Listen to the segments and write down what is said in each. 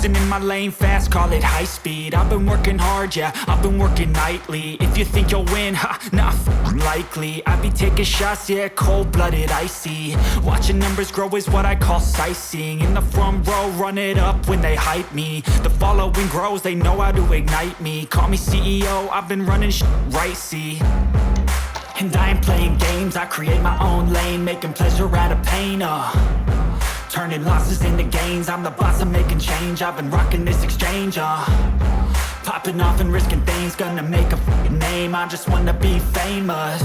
cruising in my lane fast, call it high speed. I've been working hard, yeah, I've been working nightly. If you think you'll win, ha, nah, likely. I be taking shots, yeah, cold-blooded, icy. Watching numbers grow is what I call sightseeing. In the front row, run it up when they hype me. The following grows, they know how to ignite me. Call me CEO, I've been running shit right, see. And I ain't playing games, I create my own lane, making pleasure out of pain, turning losses into gains. I'm the boss, I'm making change. I've been rocking this exchange, popping off and risking things. Gonna make a f***ing name. I just wanna be famous,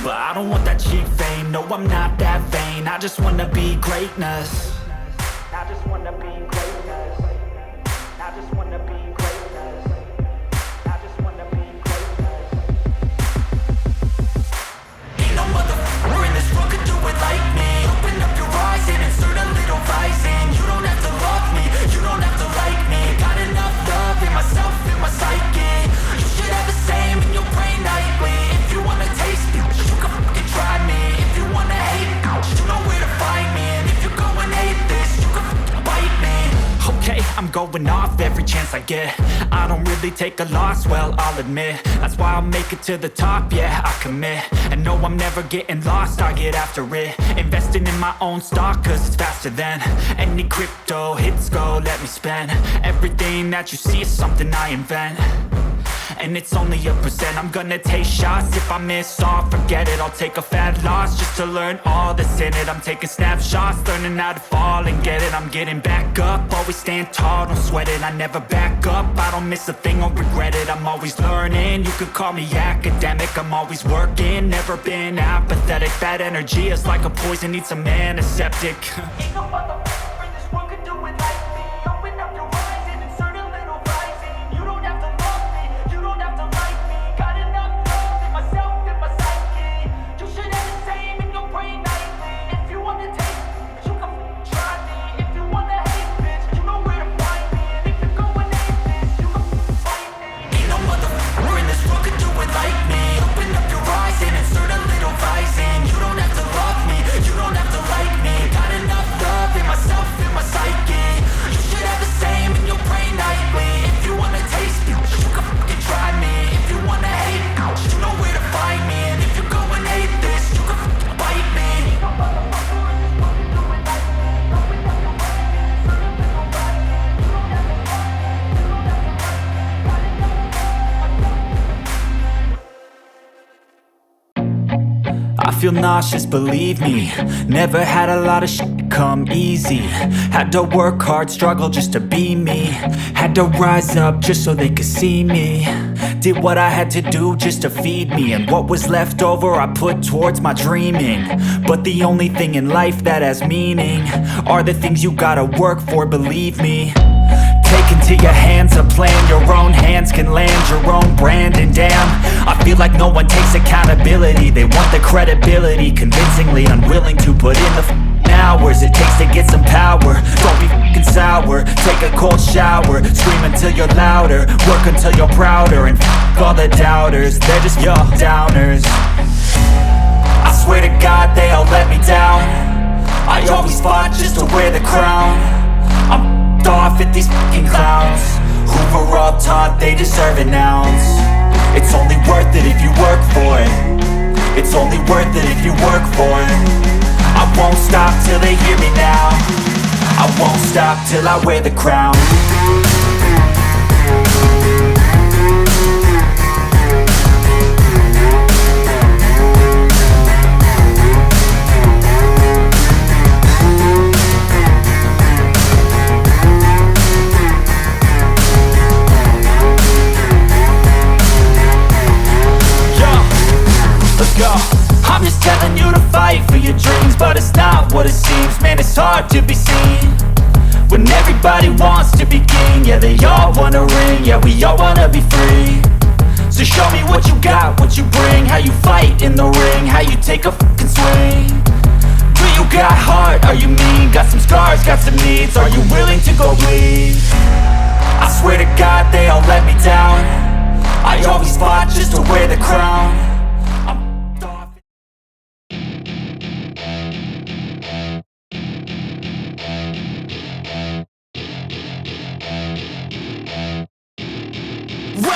but I don't want that cheap fame. No, I'm not that vain. I just wanna be greatness. I just wanna be greatness. I just wanna be greatness. I just wanna be greatness. Ain't no motherfucker in this world could do it like me. Open up your eyes and insert a little rising. You don't have to love me, you don't have to like me. Got enough love in myself, in my psyche. You should have the same in your brain nightly. If you wanna taste me, you can fucking try me. If you wanna hate me, you know where to find me. And if you go and hate this, you can fucking bite me. Okay, I'm going off every chance I get. I don't really take a loss, well, I'll admit. That's why I'll make it to the top, yeah, I commit. And no, I'm never getting lost, I get after it. Investing in my own stock, cause it's faster than any crypto hits go, let me spend. Everything that you see is something I invent, and it's only a percent. I'm gonna take shots. If I miss all, forget it. I'll take a fat loss just to learn all that's in it. I'm taking snapshots, learning how to fall and get it. I'm getting back up, always stand tall, don't sweat it. I never back up, I don't miss a thing or regret it. I'm always learning, you could call me academic. I'm always working, never been apathetic. Bad energy is like a poison, needs some antiseptic. Ain't no motherfucker in this world could do it like me. Open up your eyes and insert a little rising. You don't have to love me, you don't have to like me. Got enough love in myself, in my psyche. You should have the same in your brain nightly. If you wanna taste me, you can try me. If you wanna hate bitch, you know where to find me. And if you go and hate this, you can fight me. Ain't no motherfucker in this world could do it like me. Open up your eyes and insert a little rising. You don't have to love me, you don't have to like me. Got enough love in myself, in my psyche. You should have the same in your brain nightly. If you wanna taste me, you can fucking try me. If you wanna hate me, you know where to find me. And if you go and hate this, you can fucking bite me. No motherfucker in this world can do it like me. Open up your eyes and insert a little rising. You don't have to love me, you don't have to like me. Got enough love. I feel nauseous, believe me. Never had a lot of shit come easy. Had to work hard, struggle just to be me. Had to rise up just so they could see me. Did what I had to do just to feed me. And what was left over I put towards my dreaming. But the only thing in life that has meaning are the things you gotta work for, believe me. Take into your hands a plan, your own hands can land your own brand. And damn, I feel like no one takes accountability. They want the credibility, convincingly unwilling to put in the hours it takes to get some power. Don't be f***ing sour, take a cold shower. Scream until you're louder, work until you're prouder. And f*** all the doubters, they're just your downers. I swear to God they all let me down. I always fought just to wear the crown. I'm off at these fucking clowns who were all taught they deserve an ounce. It's only worth it if you work for it. It's only worth it if you work for it. I won't stop till they hear me now. I won't stop till I wear the crown. I'm just telling you to fight for your dreams, but it's not what it seems. Man, it's hard to be seen when everybody wants to be king. Yeah, they all wanna ring, yeah, we all wanna be free. So show me what you got, what you bring. How you fight in the ring, how you take a fucking swing. Do you got heart, are you mean? Got some scars, got some needs, are you willing to go bleed? I swear to God they all let me down. I always fought just to wear the crown.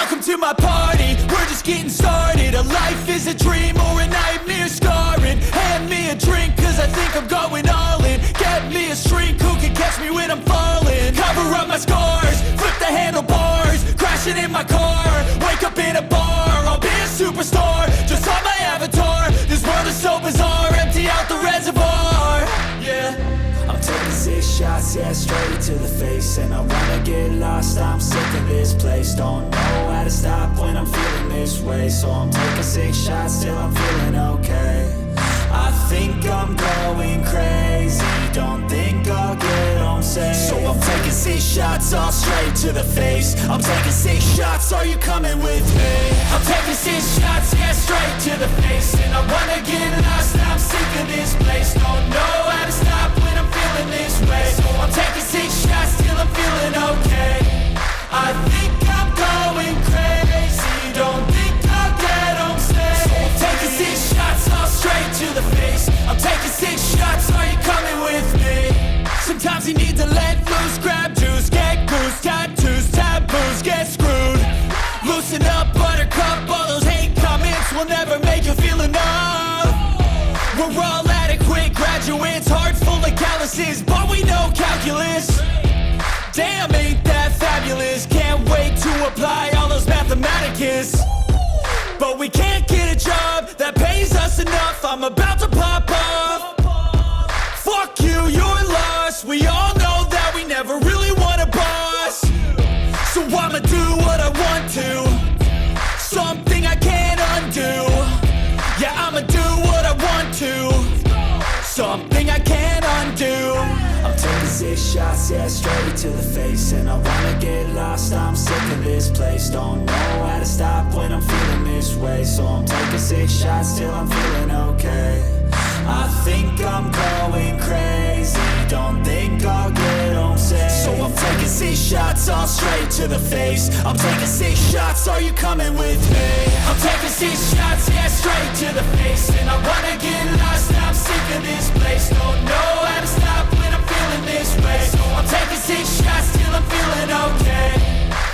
Welcome to my party, we're just getting started. A life is a dream or a nightmare scarring. Hand me a drink cause I think I'm going all in. Get me a shrink who can catch me when I'm falling. Cover up my scars, flip the handlebars. Crashing in my car, wake up in a bar. I'll be a superstar, just on my avatar. This world is so bizarre, empty out the reservoir. Yeah, I'm taking 6 shots, yeah, straight to the face. And I wanna get lost, I'm sick of this place. Don't know how to stop when I'm feeling this way. So I'm taking 6 shots till I'm feeling okay. I think I'm going crazy, don't think I'll get home safe. So I'm taking 6 shots, all straight to the face. I'm taking 6 shots, are you coming with me? I'm taking 6 shots, yeah, straight to the face. And I wanna get lost, I'm sick of this place. Don't know how to stop when I'm feeling this way. So I'm taking 6 shots till I'm feeling okay. I think I'm going crazy, don't think I'll get home safe. So I'm taking 6 shots, all straight to the face. I'm taking 6 shots, are you coming with me? Sometimes you need to let loose, grab juice, get goose, tattoos, taboos, get screwed. Loosen up, buttercup, all those hate comments will never make you feel enough. We're all adequate graduates, heart full of calluses, but we know calculus. Damn, ain't that fabulous? Can't wait to apply all those mathematicus. But we can't get a job that pays us enough. I'm about to pop off. Fuck you, you're lost. We all know that we never really want a boss. So I'ma do what I want to, something I can't undo. Yeah, I'ma do what I want to, something I can't undo. I'm taking 6 shots, yeah, straight to the face. And I wanna get lost, I'm sick of this place. Don't know how to stop when I'm feeling this way. So I'm taking 6 shots till I'm feeling okay. I think I'm going crazy, don't think I'll get home safe. So I'm taking 6 shots, all straight to the face. I'm taking 6 shots, are you coming with me? I'm taking 6 shots, yeah, straight to the face. And I wanna get lost, I'm sick of this place. Don't know how to stop when I'm feeling this way. So I'm taking 6 shots till I'm feeling okay.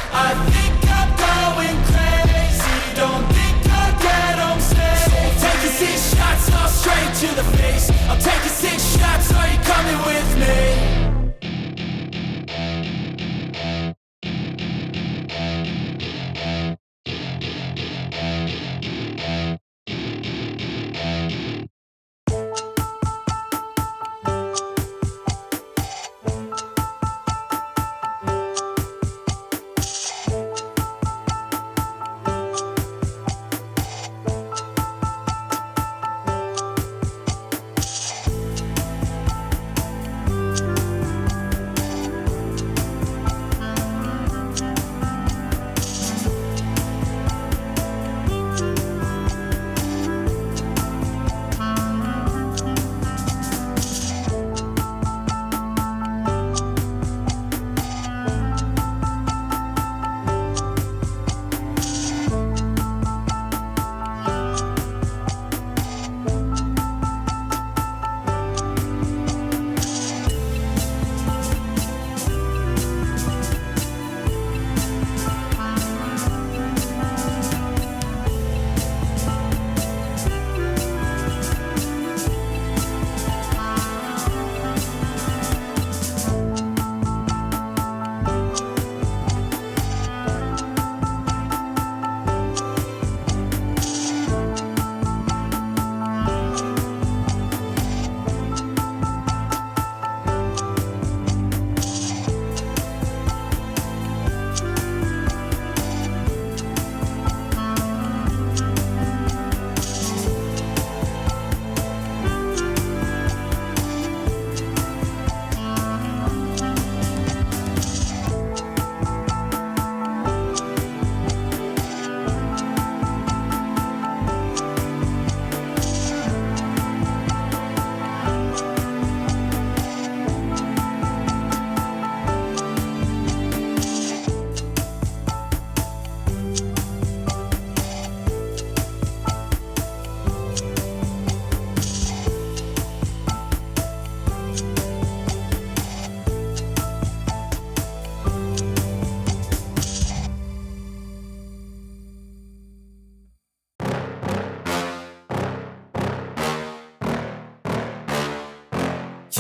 I think I'm going crazy, don't think I'll get home safe. So I'm taking 6 shots, all straight to the face. I'm taking 6 shots, are you coming with me?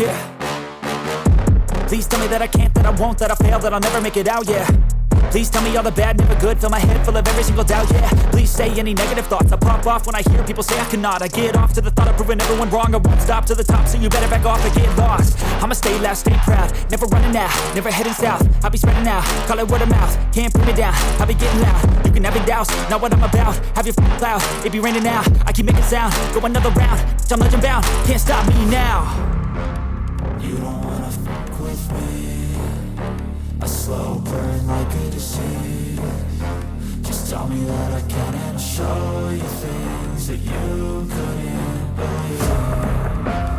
yeah. Please tell me that I can't, that I won't, that I fail, that I'll never make it out, yeah. Please tell me all the bad, never good, fill my head full of every single doubt, yeah. Please say any negative thoughts, I pop off when I hear people say I cannot. I get off to the thought of proving everyone wrong, I won't stop to the top, so you better back off and get lost. I'ma stay loud, stay proud, never running out, never heading south. I'll be spreading out, call it word of mouth, can't put me down, I'll be getting loud. You can have it douse, not what I'm about, have your f***ing cloud, it be raining now. I keep making sound, go another round, I'm legend bound, can't stop me now. You don't wanna fuck with me, a slow burn like a disease. Just tell me that I can and I'll show you things that you couldn't believe.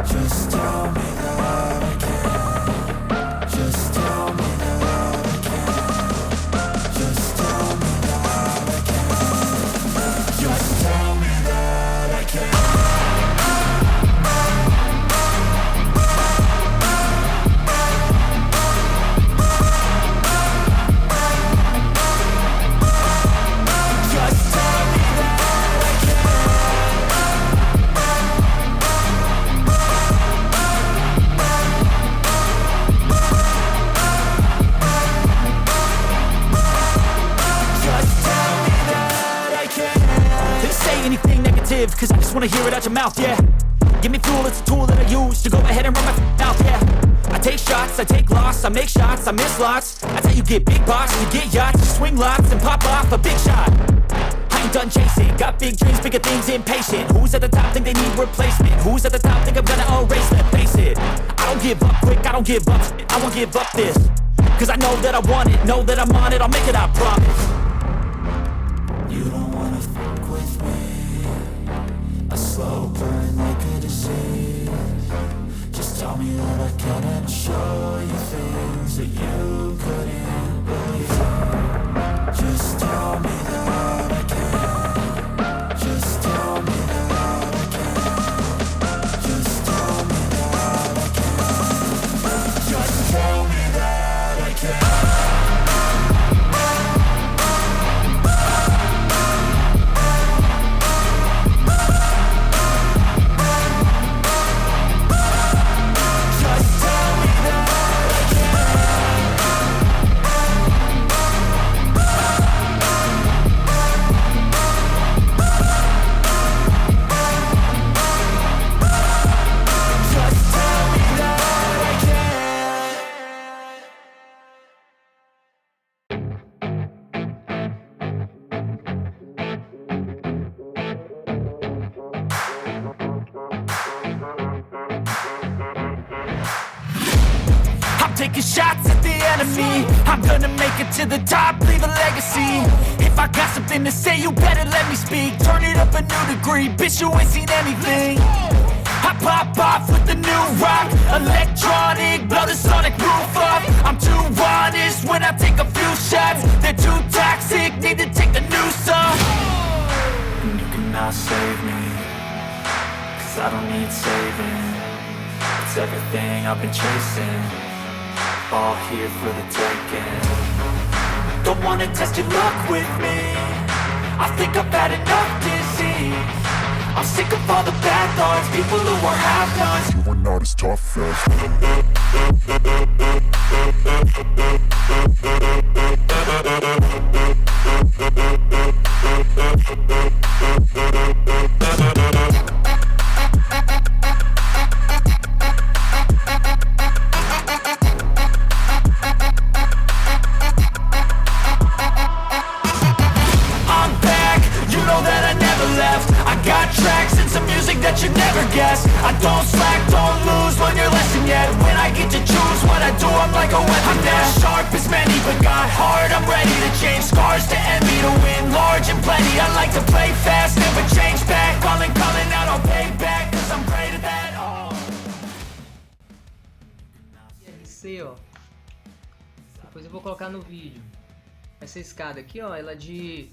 Just tell me that I can. Just tell me that I can. Just tell me that I can. Just tell me that I can. Anything negative, cause I just wanna hear it out your mouth, yeah. Give me fuel, it's a tool that I use to go ahead and run my mouth, yeah. I take shots, I take loss, I make shots, I miss lots. That's how you get big boss, you get yachts, you swing lots and pop off a big shot. I ain't done chasing, got big dreams, bigger things, impatient. Who's at the top think they need replacement? Who's at the top think I'm gonna erase them? Face it, I don't give up quick, I don't give up, I won't give up this. Cause I know that I want it, know that I'm on it, I'll make it, I promise. You don't wanna fuck with me, a slow burn like a disease. Just tell me that I can and I'll show you things that you couldn't believe. Just tell me that I can. Just tell me that I can. Just tell me that I can. Just tell me that I can. Taking shots at the enemy, I'm gonna make it to the top, leave a legacy. If I got something to say, you better let me speak. Turn it up a new degree, bitch, you ain't seen anything. I pop off with the new rock, electronic, blow the sonic roof up. I'm too honest when I take a few shots. They're too toxic, need to take the noose off. And you cannot save me, cause I don't need saving. It's everything I've been chasing, all here for the taking. Don't wanna test your luck with me, I think I've had enough disease. I'm sick of all the bad thoughts, people who are half-nots. You are not as tough you never guess. I don't slack, don't lose, learn your lesson yet. When I get to choose what I do, I'm like a weapon. I'm not sharp as many, but got hard. I'm ready to change scars to envy, to win large and plenty. I like to play fast, never change back. Calling out, I'll pay back, cause I'm great at that. RC, ó. Depois eu vou colocar no vídeo. Essa escada aqui, ó, ela é de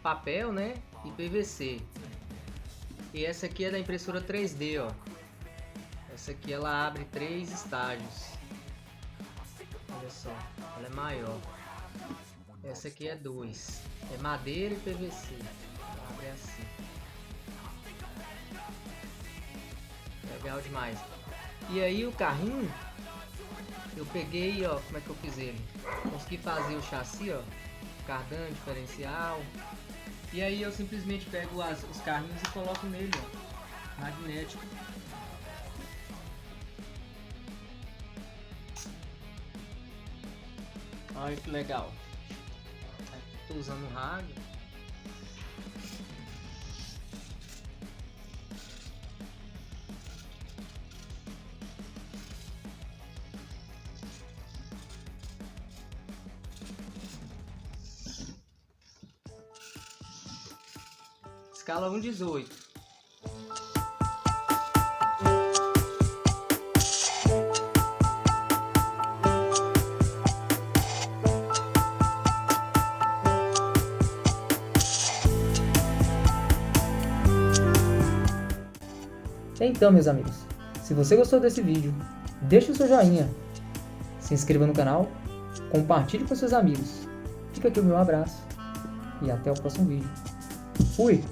papel, né? E PVC. E essa aqui é da impressora 3D, ó. Essa aqui ela abre 3 estágios. Olha só, ela é maior. Essa aqui é 2. É madeira e PVC. Ela abre assim. Legal demais. E aí o carrinho, eu peguei, ó, como é que eu fiz ele? Consegui fazer o chassi, ó, cardan, diferencial. E aí eu simplesmente pego os carrinhos e coloco nele, ó, magnético. Olha que legal. Estou usando o rádio. Escala 1/18. Então, meus amigos, se você gostou desse vídeo, deixe o seu joinha, se inscreva no canal, compartilhe com seus amigos. Fica aqui o meu abraço e até o próximo vídeo. Fui!